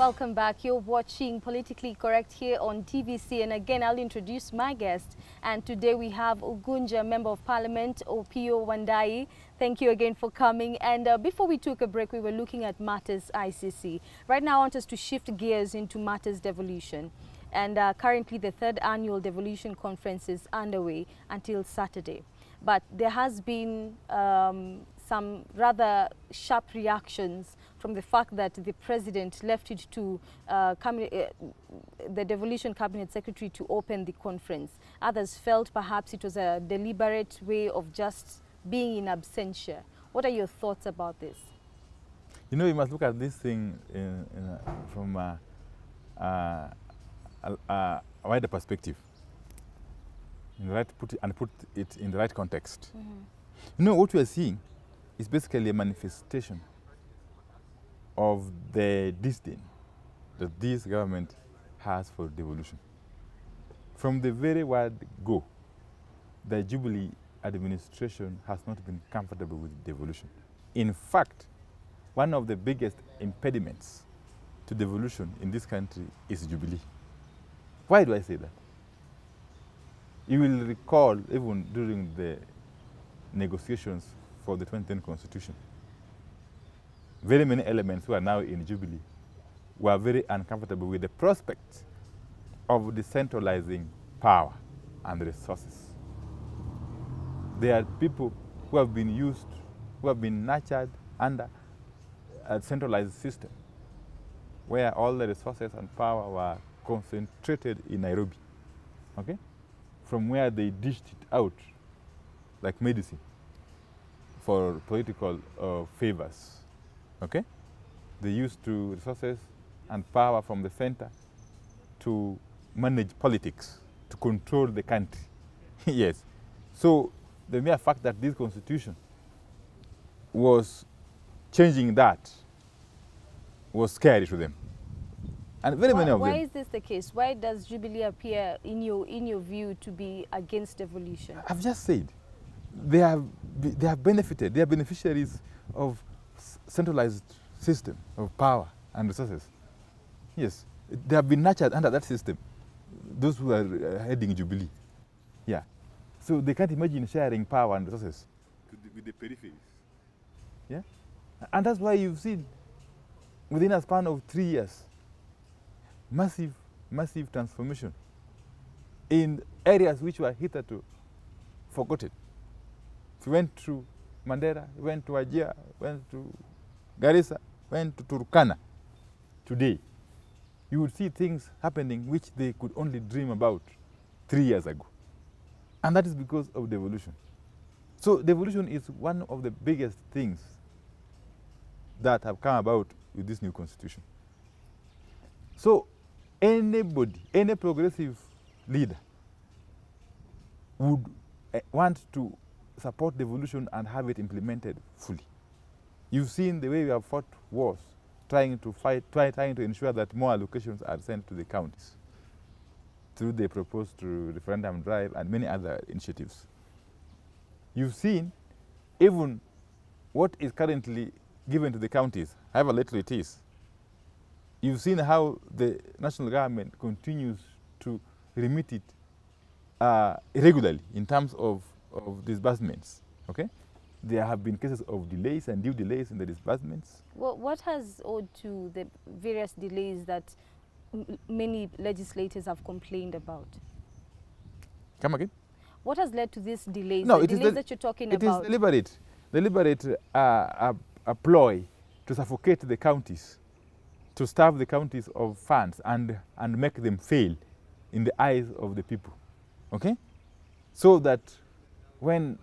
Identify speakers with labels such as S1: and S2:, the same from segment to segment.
S1: Welcome back. You're watching Politically Correct here on TVC, and again I'll introduce my guest. And today we have Ugunja Member of Parliament Opiyo Wandayi. Thank you again for coming. And before we took a break, we were looking at matters ICC. Right now I want us to shift gears into matters devolution. And currently the third annual devolution conference is underway until Saturday. But there has been some rather sharp reactions from the fact that the president left it to the devolution cabinet secretary to open the conference. Others felt perhaps it was a deliberate way of just being in absentia. What are your thoughts about this?
S2: You know, you must look at this thing from a wider perspective, put it in the right context. Mm-hmm. You know, what we are seeing is basically a manifestation of the disdain that this government has for devolution. From the very word go, the Jubilee administration has not been comfortable with devolution. In fact, one of the biggest impediments to devolution in this country is Jubilee. Why do I say that? You will recall, even during the negotiations for the 2010 Constitution, very many elements who are now in Jubilee were very uncomfortable with the prospect of decentralizing power and resources. There are people who have been used, who have been nurtured under a centralized system where all the resources and power were concentrated in Nairobi, okay? From where they dished it out like medicine for political favors, okay? They used resources and power from the center to manage politics, to control the country. Yes. So the mere fact that this constitution was changing that was scary to them. And very many of them.
S1: Why is this the case? Why does Jubilee appear, in your view, to be against devolution?
S2: I've just said, they have benefited. They are beneficiaries of centralized system of power and resources. Yes, they have been nurtured under that system. Those who are heading Jubilee, yeah. So they can't imagine sharing power and resources with the peripheries. Yeah, and that's why you've seen, within a span of 3 years, massive transformation in areas which were hitherto forgotten. If you went to Mandera, went to Wajir, went to Garissa, went to Turkana, today, you would see things happening which they could only dream about 3 years ago. And that is because of devolution. So devolution is one of the biggest things that have come about with this new constitution. So anybody, any progressive leader would want to support devolution and have it implemented fully. You've seen the way we have fought wars, trying to ensure that more allocations are sent to the counties through the proposed referendum drive and many other initiatives. You've seen even what is currently given to the counties, however little it is. You've seen how the national government continues to remit it irregularly in terms of disbursements, okay? There have been cases of delays and due delays in the disbursements.
S1: Well, what has owed to the various delays that many legislators have complained about?
S2: Come again?
S1: What has led to these delays?
S2: No,
S1: the delays that you're talking about?
S2: It is deliberate a ploy to suffocate the counties, to starve the counties of funds and make them fail in the eyes of the people, okay? So that when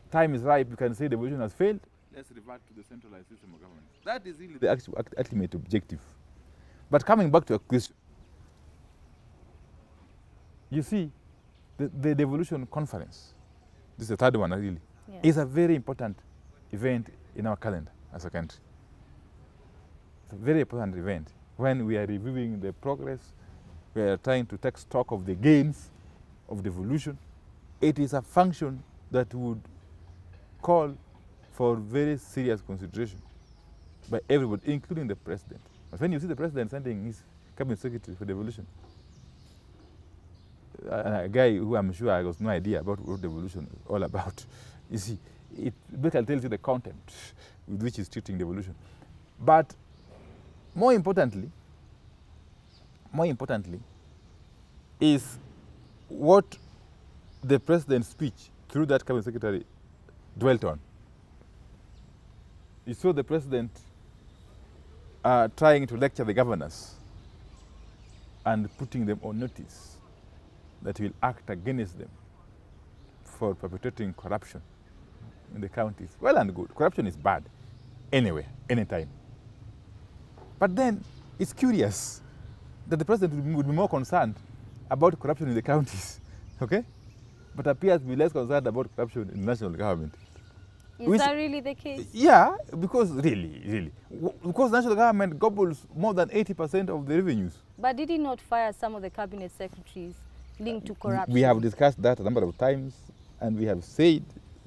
S2: time is ripe, you can say devolution has failed, let's revert to the centralized system of government. That is really the ultimate objective. But coming back to a question, you see, the devolution conference, this is the third one really, is a very important event in our calendar as a country. It's a very important event. When we are reviewing the progress, we are trying to take stock of the gains of devolution. It is a function that would call for very serious consideration by everybody, including the president. But when you see the president sending his cabinet secretary for devolution, a guy who I'm sure I has no idea about what devolution is all about, you see, it basically tells you the content with which he's treating devolution. But more importantly, is what the president's speech through that cabinet secretary dwelt on. You saw the president trying to lecture the governors and putting them on notice that he will act against them for perpetrating corruption in the counties. Well and good. Corruption is bad anywhere, anytime. But then it's curious that the president would be more concerned about corruption in the counties, okay? But appears to be less concerned about corruption in the national government.
S1: Is that really the case?
S2: Yeah, because really, because the national government gobbles more than 80% of the revenues.
S1: But did he not fire some of the cabinet secretaries linked to corruption?
S2: We have discussed that a number of times, and we have said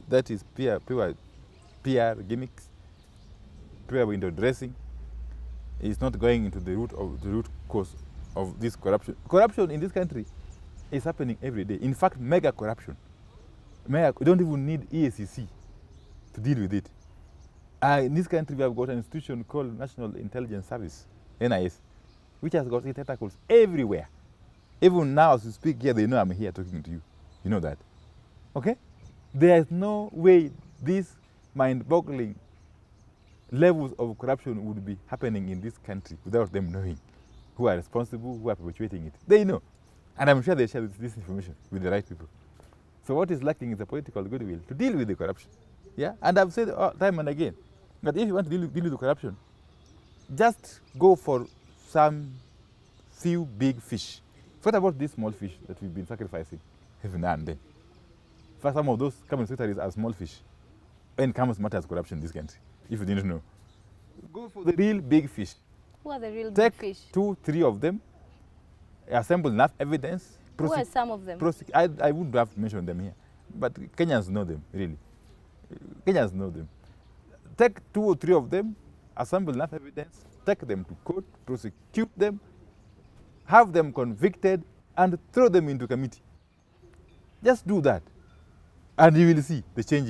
S2: that is PR gimmicks, PR window dressing. It's not going into the root cause of this corruption. Corruption in this country is happening every day. In fact, mega corruption. We don't even need EACC to deal with it. In this country, we have got an institution called National Intelligence Service, NIS, which has got tentacles everywhere. Even now, as we speak here, they know I'm here talking to you. You know that. Okay? There is no way these mind-boggling levels of corruption would be happening in this country without them knowing who are responsible, who are perpetuating it. They know. And I'm sure they share this information with the right people. So what is lacking is the political goodwill to deal with the corruption. Yeah? And I've said time and again that if you want to deal with the corruption, just go for some few big fish. What about these small fish that we've been sacrificing every now and then? For some of those cabinet secretaries are small fish when it comes matters corruption in this country, if you didn't know. Go for the real big fish.
S1: Who are the real big fish?
S2: Take 2, 3 of them, assemble enough evidence.
S1: Who are some of them?
S2: I wouldn't have mentioned them here, but Kenyans know them, really. Kenyans know them. Take 2 or 3 of them, assemble enough evidence, take them to court, prosecute them, have them convicted, and throw them into committee. Just do that, and you will see the change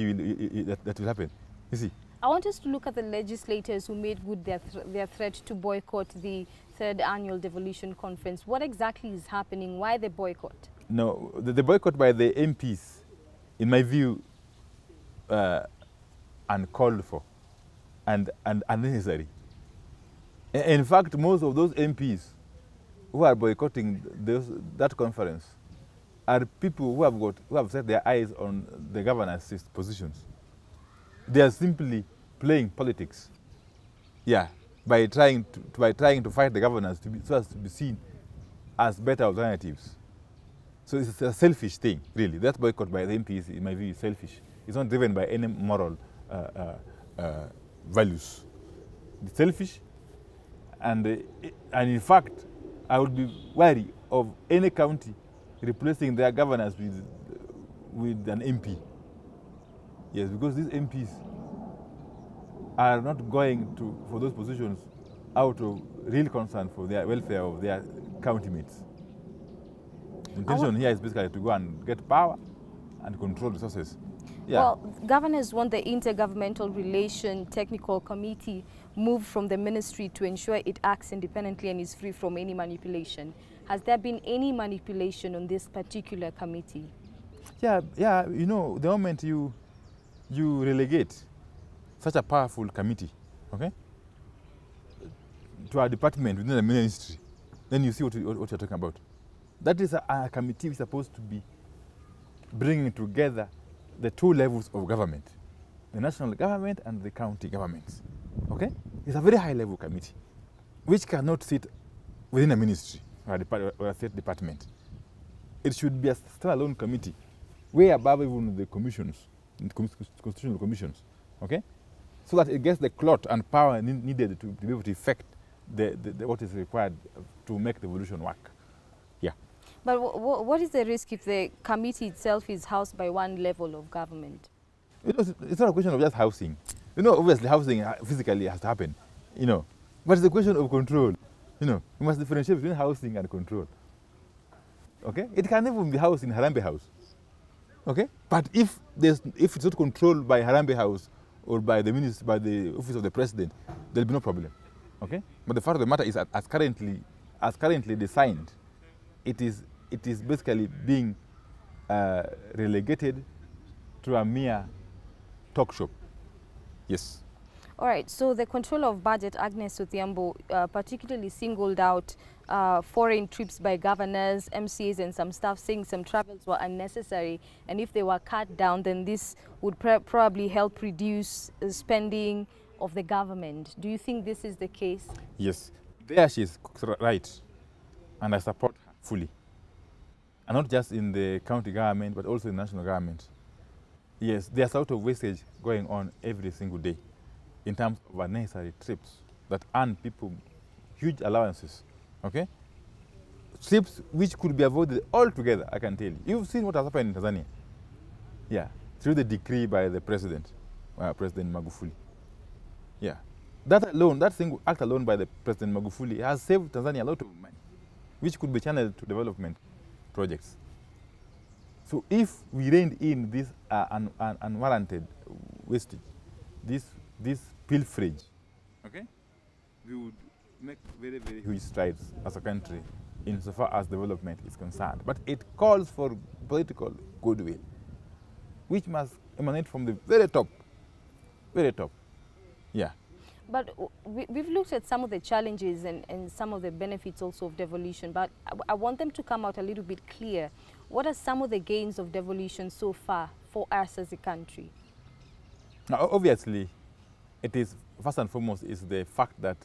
S2: that will happen. You see.
S1: I want us to look at the legislators who made good their threat to boycott the 3rd annual devolution conference. What exactly is happening? Why the boycott?
S2: No, the boycott by the MPs, in my view, uncalled for and unnecessary. In fact, most of those MPs who are boycotting that conference are people who have set their eyes on the governance positions. They are simply playing politics, yeah, by trying to fight the governors so as to be seen as better alternatives. So it's a selfish thing, really. That boycott by the MPs, in my view, is selfish. It's not driven by any moral values. It's selfish, and in fact, I would be wary of any county replacing their governors with an MP. Yes, because these MPs are not going for those positions out of real concern for their welfare of their county mates. The intention here is basically to go and get power and control resources. Yeah.
S1: Well, governors want the Intergovernmental Relation Technical Committee moved from the ministry to ensure it acts independently and is free from any manipulation. Has there been any manipulation on this particular committee?
S2: Yeah. You know, the moment you relegate such a powerful committee, okay, to a department within the ministry, then you see what you're talking about. That is a committee which is supposed to be bringing together the 2 levels of government, the national government and the county governments. Okay? It's a very high-level committee, which cannot sit within a ministry or a state department. It should be a standalone committee, way above even the commissions, constitutional commissions. Okay? So that it gets the clout and power needed to be able to effect what is required to make devolution work. Yeah.
S1: But what is the risk if the committee itself is housed by one level of government?
S2: It's not a question of just housing. You know, obviously housing physically has to happen. You know, But it's a question of control. You know, you must differentiate between housing and control. Okay? It can even be housed in Harambe House. Okay? But if it's not controlled by Harambe House or by the minister, by the office of the president, there'll be no problem. Okay? But the fact of the matter is that as currently designed, it is basically being relegated to a mere talk shop. Yes.
S1: All right, so the control of budget, Agnes Odhiambo, particularly singled out foreign trips by governors, MCAs and some staff, saying some travels were unnecessary, and if they were cut down, then this would probably help reduce spending of the government. Do you think this is the case?
S2: Yes, there she is right, and I support her fully. And not just in the county government, but also in the national government. Yes, there's a lot of wastage going on every single day in terms of unnecessary trips that earn people huge allowances, okay? Trips which could be avoided altogether, I can tell you. You've seen what has happened in Tanzania. Yeah, through the decree by the president, President Magufuli. Yeah, that alone, that single act alone by the President Magufuli has saved Tanzania a lot of money, which could be channeled to development projects. So if we reined in this unwarranted wastage, this pilferage, okay, we would make very, very huge strides as a country insofar as development is concerned. But it calls for political goodwill, which must emanate from the very top, very top. Yeah.
S1: But we've looked at some of the challenges and some of the benefits also of devolution, but I want them to come out a little bit clear. What are some of the gains of devolution so far for us as a country?
S2: Now, obviously, it is, first and foremost, is the fact that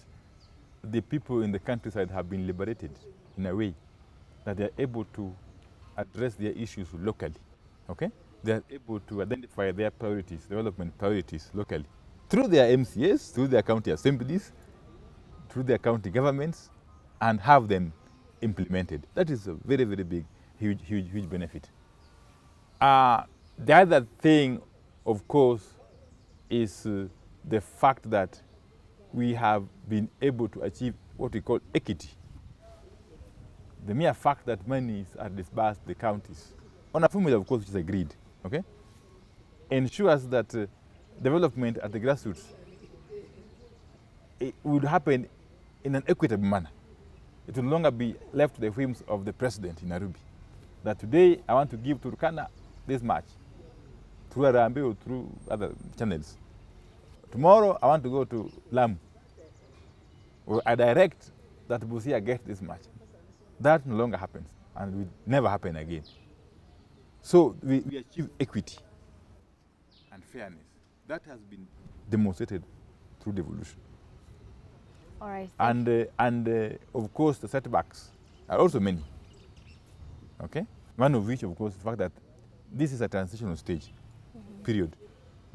S2: the people in the countryside have been liberated in a way that they are able to address their issues locally, okay? They are able to identify their priorities, development priorities locally, through their MCAs, through their county assemblies, through their county governments, and have them implemented. That is a very, very big, huge benefit. The other thing, of course, is the fact that we have been able to achieve what we call equity. The mere fact that monies are disbursed to the counties, on a formula, of course, which is agreed, okay, ensures that development at the grassroots, it would happen in an equitable manner. It will no longer be left to the whims of the president in Nairobi. That today I want to give to Turkana this much, through Arambe or through other channels. Tomorrow I want to go to Lamu. Or I direct that Busia gets this much. That no longer happens and will never happen again. So we achieve equity and fairness. That has been demonstrated through devolution.
S1: All right.
S2: And of course, the setbacks are also many. Okay? One of which, of course, the fact that this is a transitional stage, period.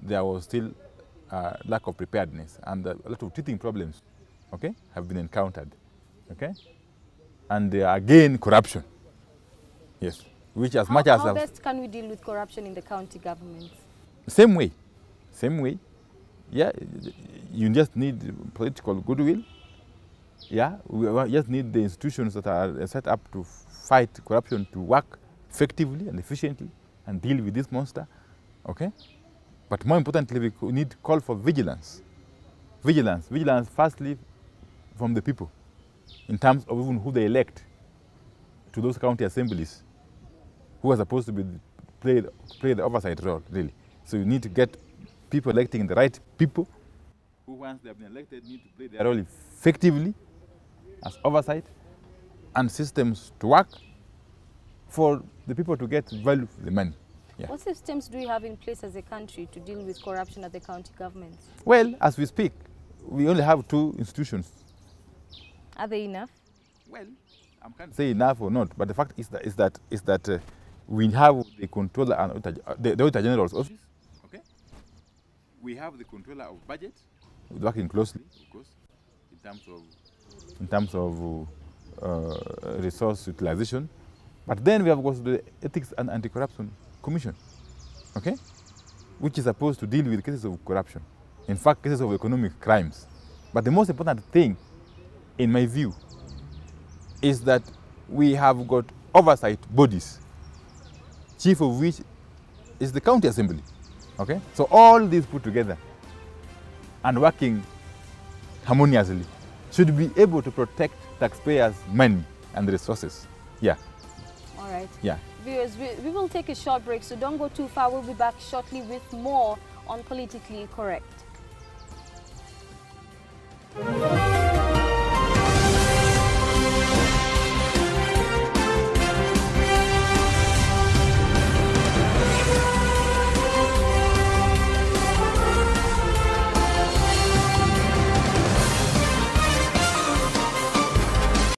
S2: There was still lack of preparedness and a lot of teething problems, okay, have been encountered. Okay? And again, corruption. Yes. Which as much as...
S1: How best can we deal with corruption in the county governments?
S2: Same way. Same way. Yeah, you just need political goodwill. Yeah, we just need the institutions that are set up to fight corruption to work effectively and efficiently and deal with this monster. Okay? But more importantly, we need to call for vigilance. Vigilance. Vigilance, firstly, from the people, in terms of even who they elect to those county assemblies, who are supposed to be play the oversight role, really. So you need to get people electing the right people, who once they have been elected need to play their role effectively as oversight, and systems to work for the people to get value for the money. Yeah.
S1: What systems do we have in place as a country to deal with corruption at the county governments?
S2: Well, as we speak, we only have 2 institutions.
S1: Are they enough?
S2: Well, I can't say enough or not, but the fact is that we have the controller and the Auditor General's office. Okay. We have the controller of budget, working closely, of course, in terms of resource utilization. But then we have, of course, the Ethics and Anti-Corruption Commission, okay, which is supposed to deal with cases of corruption. In fact, cases of economic crimes. But the most important thing in my view, is that we have got oversight bodies, chief of which is the county assembly. Okay? So all these put together and working harmoniously should be able to protect taxpayers' money and resources. Yeah.
S1: All right.
S2: Yeah.
S1: Viewers, we will take a short break, so don't go too far. We'll be back shortly with more on Politically Correct.